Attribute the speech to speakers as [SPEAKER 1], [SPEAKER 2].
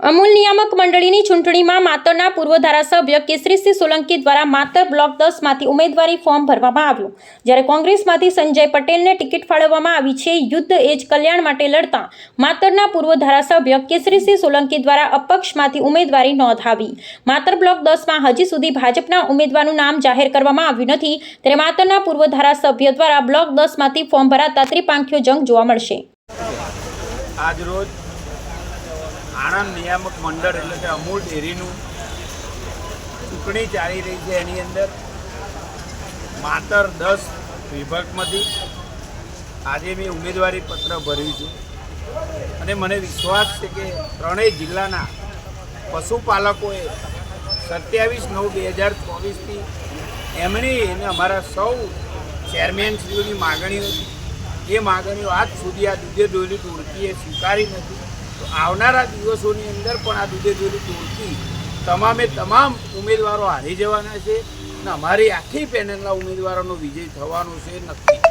[SPEAKER 1] અમૂલ નિયામક મંડળીની ચૂંટણીમાં માતરના પૂર્વ ધારાસભ્ય કેસરીસિંહ સોલંકી દ્વારા માતર બ્લોક 10માંથી ઉમેદવારી ફોર્મ ભરવામાં આવ્યું, જ્યારે કોંગ્રેસમાંથી સંજય પટેલને ટિકિટ ફાળવવામાં આવી છે. યુદ્ધ એ જ કલ્યાણ માટે લડતા માતરના પૂર્વ ધારાસભ્ય કેસરીસિંહ સોલંકી દ્વારા અપક્ષમાંથી ઉમેદવારી નોંધાવી. માતર બ્લોક 10માં હજી સુધી ભાજપના ઉમેદવારનું નામ જાહેર કરવામાં આવ્યું નથી, ત્યારે માતરના પૂર્વ ધારાસભ્ય દ્વારા બ્લોક 10માંથી ફોર્મ ભરાતા ત્રિપાંખીયો જંગ જોવા મળશે.
[SPEAKER 2] આજરોજ આણંદ નિયામક મંડળ એટલે કે અમૂલ ડેરીનું ચૂંટણી ચાલી રહી છે. એની અંદર માતર 10 વિભાગમાંથી આજે મેં ઉમેદવારી પત્ર ભર્યું છે અને મને વિશ્વાસ છે કે ત્રણેય જિલ્લાના પશુપાલકોએ 27/9/2024થી એમની અને અમારા સૌ ચેરમેનશ્રીઓની માગણીઓ હતી. એ માગણીઓ આજ સુધી આ દૂધે દોહેલી ટોળકીએ સ્વીકારી નથી. તો આવનારા દિવસોની અંદર પણ આ દૂધે દોહેલી ટોળકી તમામે તમામ ઉમેદવારો હારી જવાના છે અને અમારી આખી પેનલના ઉમેદવારોનો વિજય થવાનો છે નક્કી.